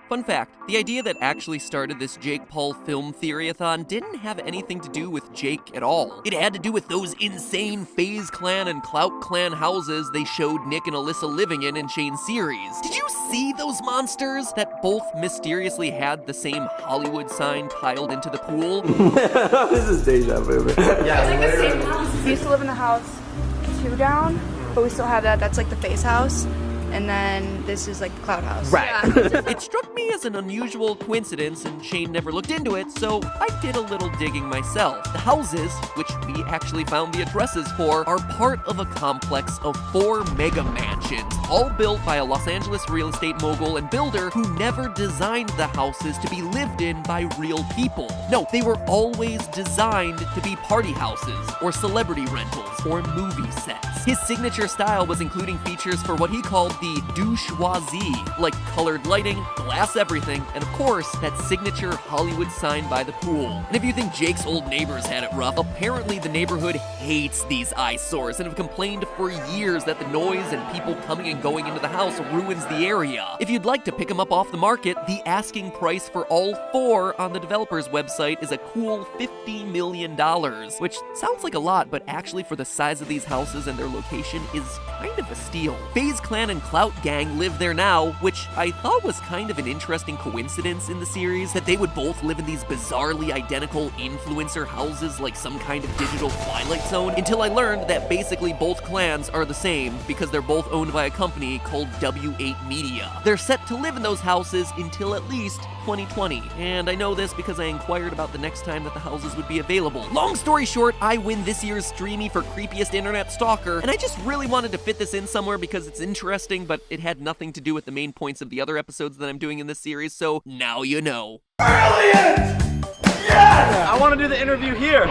Fun fact, the idea that actually started this Jake Paul film theory-a-thon didn't have anything to do with Jake at all. It had to do with those insane Faze clan and Clout clan houses they showed Nick and Alissa living in Shane's series. Did you see those monsters that both mysteriously had the same Hollywood sign tiled into the pool? This is deja vu. Yeah, it's like the same house. We used to live in the house 2 down, but we still have that. That's like the Faze house. And then this is like the Cloud House. Right. Yeah. It struck me as an unusual coincidence, and Shane never looked into it, so I did a little digging myself. The houses, which we actually found the addresses for, are part of a complex of 4 mega mansions, all built by a Los Angeles real estate mogul and builder who never designed the houses to be lived in by real people. No, they were always designed to be party houses, or celebrity rentals, or movie sets. His signature style was including features for what he called the douche-oisie, like colored lighting, glass everything, and of course, that signature Hollywood sign by the pool. And if you think Jake's old neighbors had it rough, apparently the neighborhood hates these eyesores and have complained for years that the noise and people coming and going into the house ruins the area. If you'd like to pick them up off the market, the asking price for all 4 on the developer's website is a cool $50 million, which sounds like a lot, but actually for the size of these houses and their location is kind of a steal. Faze Clan and Clout Gang live there now, which I thought was kind of an interesting coincidence in the series, that they would both live in these bizarrely identical influencer houses like some kind of digital Twilight Zone, until I learned that basically both clans are the same because they're both owned by a company called W8 Media. They're set to live in those houses until at least 2020, and I know this because I inquired about the next time that the houses would be available. Long story short, I win this year's Streamy for Creepiest Internet Stalker, and I just really wanted to fit this in somewhere because it's interesting, but it had nothing to do with the main points of the other episodes that I'm doing in this series, so now you know. Aliens! Yes! I want to do the interview here.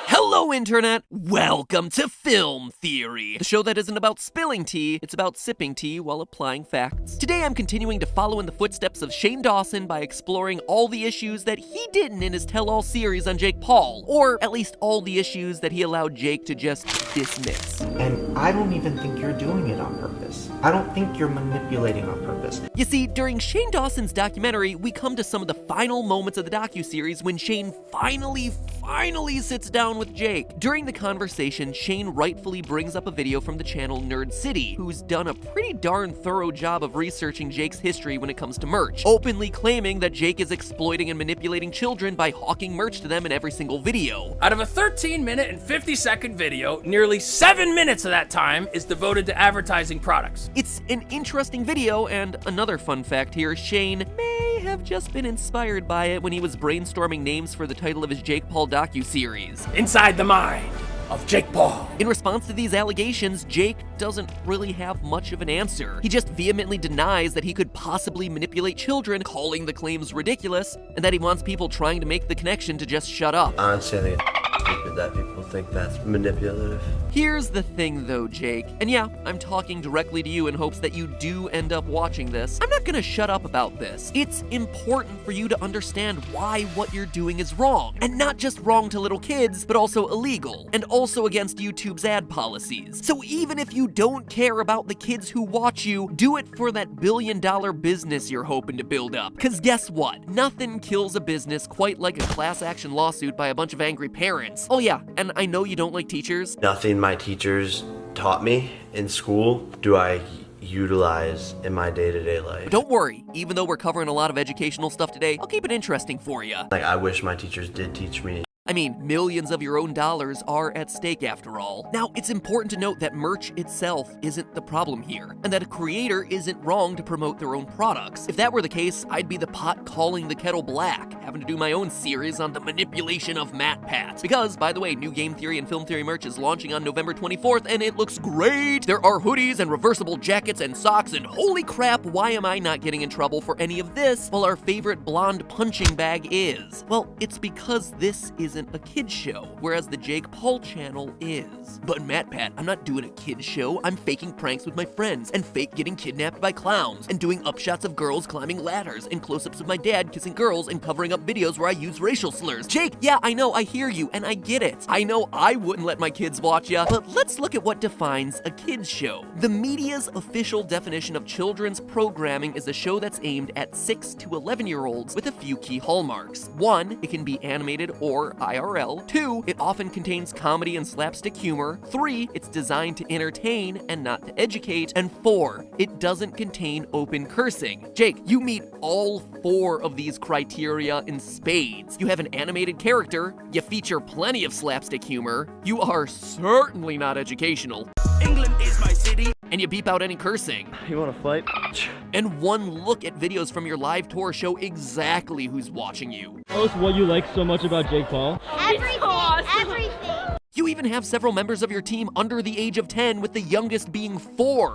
Hello, Internet! Welcome to Film Theory, the show that isn't about spilling tea, it's about sipping tea while applying facts. Today I'm continuing to follow in the footsteps of Shane Dawson by exploring all the issues that he didn't in his tell-all series on Jake Paul, or at least all the issues that he allowed Jake to just dismiss. And I don't even think you're doing it on purpose. I don't think you're manipulating on purpose. You see, during Shane Dawson's documentary, we come to some of the final moments of the docu-series when Shane finally sits down with Jake. During the conversation, Shane rightfully brings up a video from the channel Nerd City, who's done a pretty darn thorough job of researching Jake's history when it comes to merch, openly claiming that Jake is exploiting and manipulating children by hawking merch to them in every single video. Out of a 13-minute and 50-second video, nearly 7 minutes of that time is devoted to advertising products. It's an interesting video, and another fun fact here, Shane may have just been inspired by it when he was brainstorming names for the title of his Jake Paul docu-series. Inside the mind of Jake Paul. In response to these allegations, Jake doesn't really have much of an answer. He just vehemently denies that he could possibly manipulate children, calling the claims ridiculous, and that he wants people trying to make the connection to just shut up. Honestly, I think it's stupid that people think that's manipulative. Here's the thing though, Jake, and yeah, I'm talking directly to you in hopes that you do end up watching this. I'm not gonna shut up about this. It's important for you to understand why what you're doing is wrong, and not just wrong to little kids, but also illegal, and also against YouTube's ad policies. So even if you don't care about the kids who watch you, do it for that billion-dollar business you're hoping to build up. Cause guess what? Nothing kills a business quite like a class action lawsuit by a bunch of angry parents. Oh yeah, and I know you don't like teachers. Nothing my teachers taught me in school do I utilize in my day-to-day life. Don't worry, even though we're covering a lot of educational stuff today, I'll keep it interesting for you. Like, I wish my teachers did teach me. I mean, millions of your own dollars are at stake after all. Now, it's important to note that merch itself isn't the problem here, and that a creator isn't wrong to promote their own products. If that were the case, I'd be the pot calling the kettle black, having to do my own series on the manipulation of MatPats. Because, by the way, new game theory and film theory merch is launching on November 24th, and it looks great! There are hoodies and reversible jackets and socks, and holy crap, why am I not getting in trouble for any of this while our favorite blonde punching bag is? Well, it's because this is isn't a kid's show, whereas the Jake Paul channel is. But MatPat, I'm not doing a kid's show. I'm faking pranks with my friends and fake getting kidnapped by clowns and doing upshots of girls climbing ladders and close-ups of my dad kissing girls and covering up videos where I use racial slurs. Jake, yeah, I know, I hear you, and I get it. I know I wouldn't let my kids watch ya, but let's look at what defines a kid's show. The media's official definition of children's programming is a show that's aimed at 6 to 11-year-olds with a few key hallmarks. 1, it can be animated or IRL. 2, it often contains comedy and slapstick humor. 3, it's designed to entertain and not to educate. And 4, it doesn't contain open cursing. Jake, you meet all 4 of these criteria in spades. You have an animated character, you feature plenty of slapstick humor, you are certainly not educational. England is my city. And you beep out any cursing. You wanna fight? And one look at videos from your live tour show exactly who's watching you. Tell us what you like so much about Jake Paul. Everything. You even have several members of your team under the age of 10, with the youngest being 4.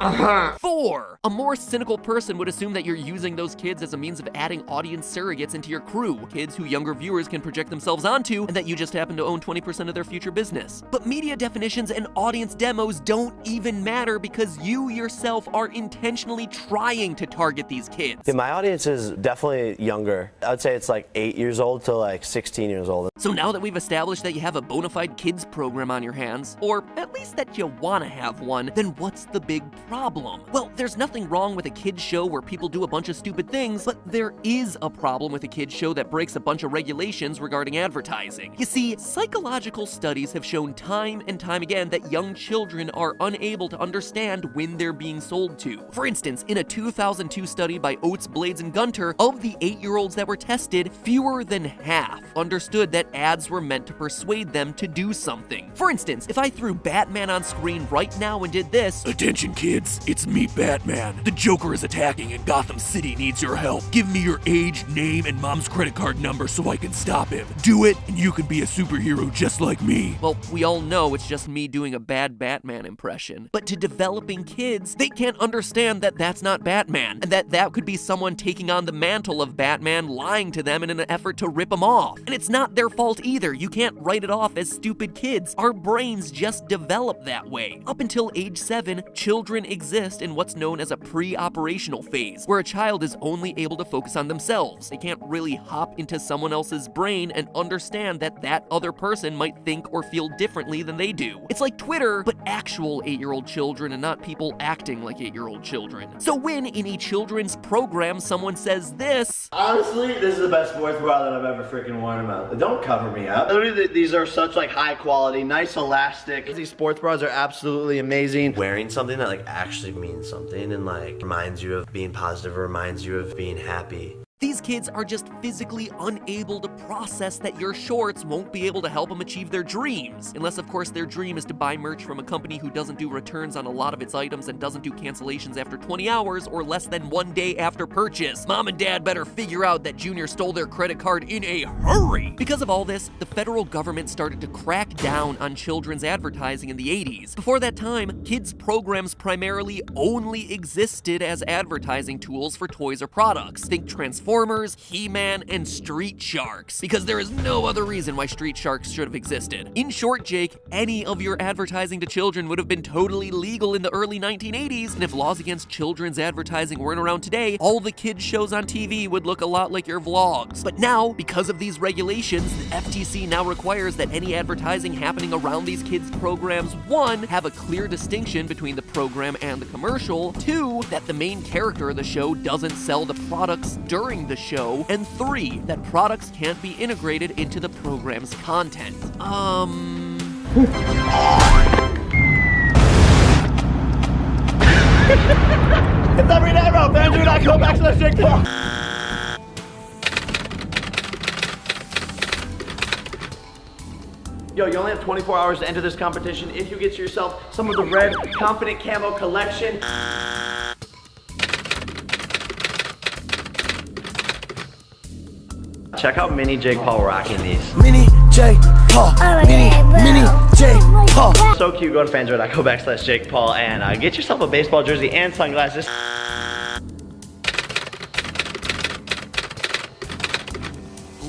4! A more cynical person would assume that you're using those kids as a means of adding audience surrogates into your crew, kids who younger viewers can project themselves onto, and that you just happen to own 20% of their future business. But media definitions and audience demos don't even matter because you yourself are intentionally trying to target these kids. Yeah, my audience is definitely younger. I would say it's like 8 years old to like 16 years old. So now that we've established that you have a bona fide kids program on your hands, or at least that you want to have one, then what's the big problem? Well, there's nothing wrong with a kids show where people do a bunch of stupid things, but there is a problem with a kids show that breaks a bunch of regulations regarding advertising. You see, psychological studies have shown time and time again that young children are unable to understand when they're being sold to. For instance, in a 2002 study by Oates, Blades, and Gunter, of the 8-year-olds that were tested, fewer than half understood that ads were meant to persuade them to do something. For instance, if I threw Batman on screen right now and did this, "Attention kids, it's me Batman. The Joker is attacking and Gotham City needs your help. Give me your age, name, and mom's credit card number so I can stop him. Do it and you can be a superhero just like me." Well, we all know it's just me doing a bad Batman impression. But to developing kids, they can't understand that that's not Batman, and that could be someone taking on the mantle of Batman, lying to them in an effort to rip them off. And it's not their fault either. You can't write it off as stupid kids. Our brains just develop that way. Up until age 7, children exist in what's known as a pre-operational phase, where a child is only able to focus on themselves. They can't really hop into someone else's brain and understand that that other person might think or feel differently than they do. It's like Twitter, but actual 8-year-old children and not people acting like 8-year-old children. So when in a children's program someone says this, Honestly, this is the best sports bra that I've ever freaking worn about. Don't cover me up. Literally, these are such like high quality, nice elastic. These sports bras are absolutely amazing. Wearing something that like actually means something and like reminds you of being positive, or reminds you of being happy. these kids are just physically unable to process that your shorts won't be able to help them achieve their dreams. Unless, of course, their dream is to buy merch from a company who doesn't do returns on a lot of its items and doesn't do cancellations after 20 hours or less than 1 day after purchase. Mom and dad better figure out that Junior stole their credit card in a hurry. Because of all this, the federal government started to crack down on children's advertising in the 80s. Before that time, kids' programs primarily only existed as advertising tools for toys or products. Think Transformers, He-Man, and Street Sharks, because there is no other reason why Street Sharks should have existed. In short, Jake, any of your advertising to children would have been totally legal in the early 1980s, and if laws against children's advertising weren't around today, all the kids' shows on TV would look a lot like your vlogs. But now, because of these regulations, the FTC now requires that any advertising happening around these kids' programs, 1, have a clear distinction between the program and the commercial, 2, that the main character of the show doesn't sell the products during the show, and 3, that products can't be integrated into the program's content. It's every day, bro. Man, do not go back to the Jake Paul. Yo, you only have 24 hours to enter this competition. If you get yourself some of the red Confident Camo collection. Check out Mini Jake Paul rocking these. Mini Jake Paul. Mini Jake Paul. So cute. Go to fanswear.co/Jake Paul and get yourself a baseball jersey and sunglasses.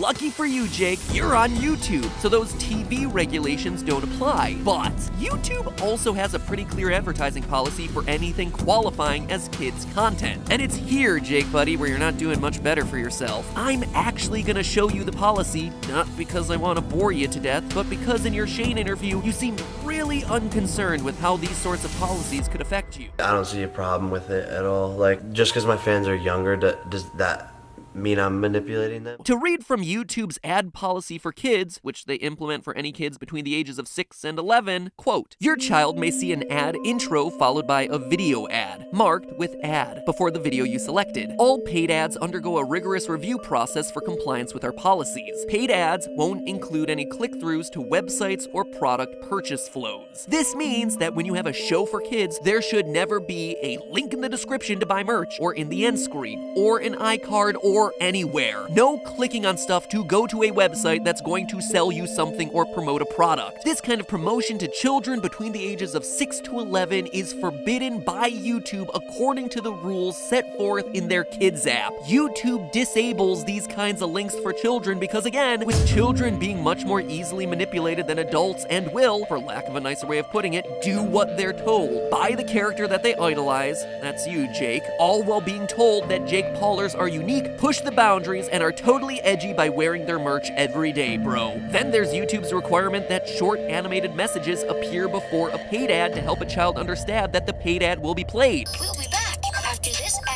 Lucky for you, Jake, you're on YouTube, so those TV regulations don't apply. But YouTube also has a pretty clear advertising policy for anything qualifying as kids content. And it's here, Jake buddy, where you're not doing much better for yourself. I'm actually gonna show you the policy, not because I want to bore you to death, but because in your Shane interview, you seemed really unconcerned with how these sorts of policies could affect you. I don't see a problem with it at all. Like, just because my fans are younger, does that mean I'm manipulating them? To read from YouTube's ad policy for kids, which they implement for any kids between the ages of 6 and 11, quote, "Your child may see an ad intro followed by a video ad, marked with ad, before the video you selected. All paid ads undergo a rigorous review process for compliance with our policies. Paid ads won't include any click-throughs to websites or product purchase flows. This means that when you have a show for kids, there should never be a link in the description to buy merch, or in the end screen, or an iCard, or anywhere. No clicking on stuff to go to a website that's going to sell you something or promote a product. This kind of promotion to children between the ages of 6 to 11 is forbidden by YouTube according to the rules set forth in their kids app. YouTube disables these kinds of links for children because, again, with children being much more easily manipulated than adults and will, for lack of a nicer way of putting it, do what they're told by the character that they idolize, that's you, Jake, all while being told that Jake Paulers are unique, push the boundaries, and are totally edgy by wearing their merch every day, bro. Then there's YouTube's requirement that short animated messages appear before a paid ad to help a child understand that the paid ad will be played. We'll be back after this ad.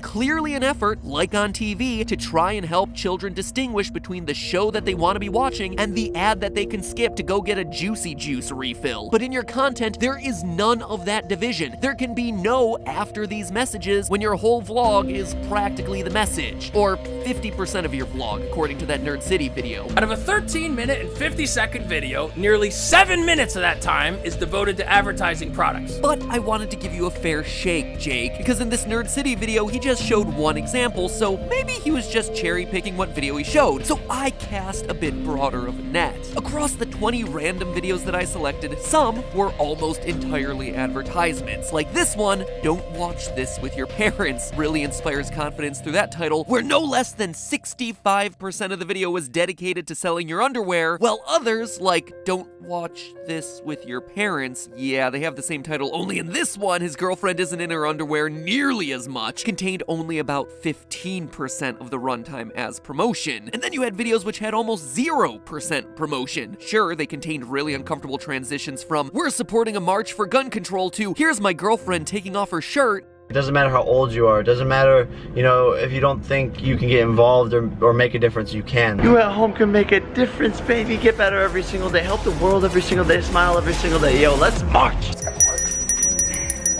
Clearly an effort, like on TV, to try and help children distinguish between the show that they want to be watching and the ad that they can skip to go get a Juicy Juice refill. But in your content, there is none of that division. There can be no after these messages when your whole vlog is practically the message. Or 50% of your vlog, according to that Nerd City video. Out of a 13-minute and 50-second video, nearly 7 minutes of that time is devoted to advertising products. But I wanted to give you a fair shake, Jake, because in this Nerd City video, he just showed one example, so maybe he was just cherry-picking what video he showed. So I cast a bit broader of a net. Across the 20 random videos that I selected, some were almost entirely advertisements. Like this one, "Don't watch this with your parents," really inspires confidence through that title, where no less than 65% of the video was dedicated to selling your underwear, while others, like "Don't watch this with your parents," yeah, they have the same title, only in this one, his girlfriend isn't in her underwear nearly as much, contained only about 15% of the runtime as promotion. And then you had videos which had almost 0% promotion. Sure, they contained really uncomfortable transitions from "we're supporting a march for gun control" to "here's my girlfriend taking off her shirt." It doesn't matter how old you are. It doesn't matter, if you don't think you can get involved or make a difference, you can. You at home can make a difference, baby. Get better every single day. Help the world every single day. Smile every single day. Yo, let's march.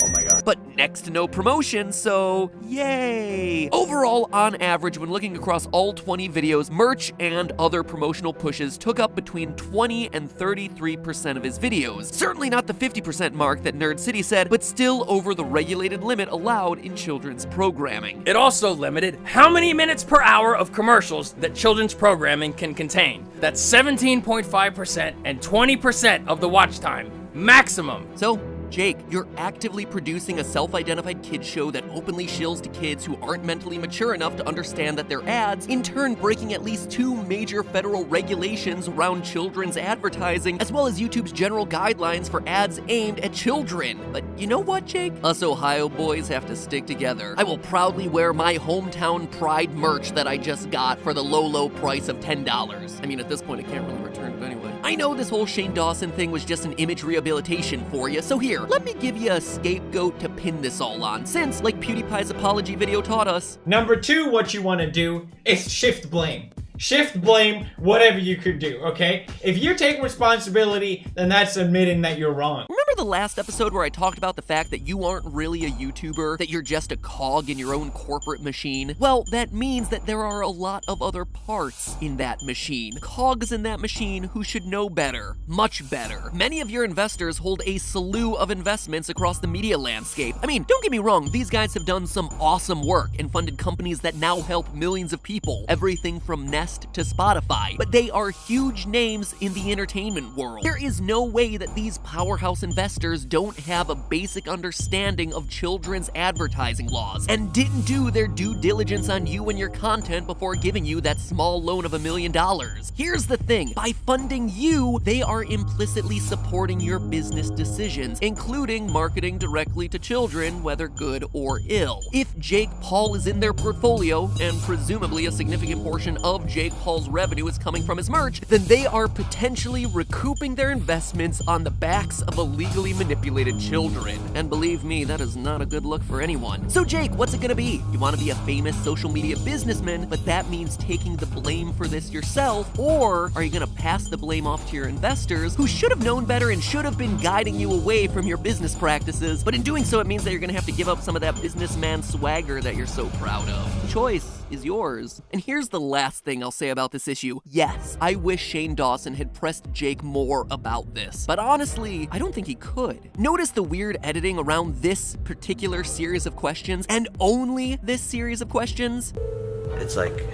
Oh my God. But next to no promotion, so yay! Overall, on average, when looking across all 20 videos, merch and other promotional pushes took up between 20 and 33% of his videos. Certainly not the 50% mark that Nerd City said, but still over the regulated limit allowed in children's programming. It also limited how many minutes per hour of commercials that children's programming can contain. That's 17.5% and 20% of the watch time, maximum. So, Jake, you're actively producing a self-identified kids show that openly shills to kids who aren't mentally mature enough to understand that they're ads, in turn breaking at least 2 major federal regulations around children's advertising, as well as YouTube's general guidelines for ads aimed at children. But you know what, Jake? Us Ohio boys have to stick together. I will proudly wear my hometown pride merch that I just got for the low, low price of $10. I mean, at this point, I can't really return it anyway. I know this whole Shane Dawson thing was just an image rehabilitation for you, so here, let me give you a scapegoat to pin this all on, since, like PewDiePie's apology video taught us. Number 2, what you want to do is shift blame. Shift blame whatever you could do, okay? If you take responsibility, then that's admitting that you're wrong. Remember the last episode where I talked about the fact that you aren't really a YouTuber, that you're just a cog in your own corporate machine? Well, that means that there are a lot of other parts in that machine. Cogs in that machine who should know better. Much better. Many of your investors hold a slew of investments across the media landscape. I mean, don't get me wrong, these guys have done some awesome work and funded companies that now help millions of people. Everything from Nest to Spotify. But they are huge names in the entertainment world. There is no way that these powerhouse investors investors don't have a basic understanding of children's advertising laws and didn't do their due diligence on you and your content before giving you that small loan of $1 million. Here's the thing, by funding you, they are implicitly supporting your business decisions, including marketing directly to children, whether good or ill. If Jake Paul is in their portfolio, and presumably a significant portion of Jake Paul's revenue is coming from his merch, then they are potentially recouping their investments on the backs of illegally manipulated children. And believe me, that is not a good look for anyone. So Jake, what's it gonna be? You wanna be a famous social media businessman, but that means taking the blame for this yourself, or are you gonna pass the blame off to your investors who should have known better and should have been guiding you away from your business practices, but in doing so it means that you're gonna have to give up some of that businessman swagger that you're so proud of. The choice is yours. And here's the last thing I'll say about this issue. Yes, I wish Shane Dawson had pressed Jake more about this, but honestly, I don't think he could. Notice the weird editing around this particular series of questions, and only this series of questions? It's like,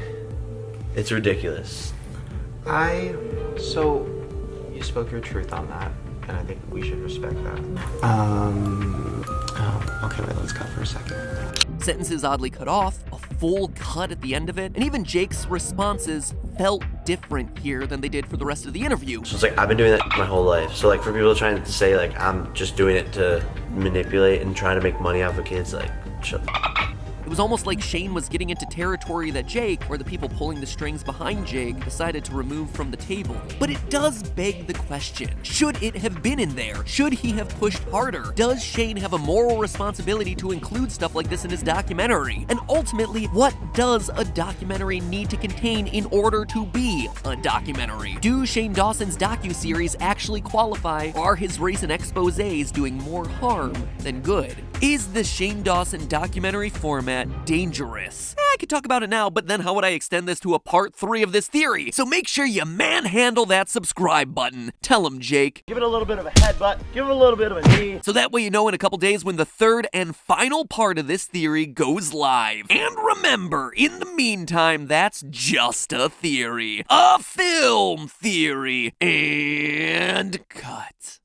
it's ridiculous. So, you spoke your truth on that, and I think we should respect that. Okay, wait, let's cut for a second. Sentences oddly cut off, a full cut at the end of it, and even Jake's responses felt different here than they did for the rest of the interview. So it's like, I've been doing that my whole life. So like, for people trying to say like, I'm just doing it to manipulate and trying to make money off of kids, like, shut the It was almost like Shane was getting into territory that Jake, or the people pulling the strings behind Jake, decided to remove from the table. But it does beg the question, should it have been in there? Should he have pushed harder? Does Shane have a moral responsibility to include stuff like this in his documentary? And ultimately, what does a documentary need to contain in order to be a documentary? Do Shane Dawson's Docu-Series actually qualify, or are his recent exposés doing more harm than good? Is the Shane Dawson documentary format dangerous? I could talk about it now, but then how would I extend this to a part 3 of this theory? So make sure you manhandle that subscribe button. Tell him, Jake. Give it a little bit of a headbutt, give it a little bit of a knee. So that way you know in a couple days when the third and final part of this theory goes live. And remember, in the meantime, that's just a theory. A film theory. And cut.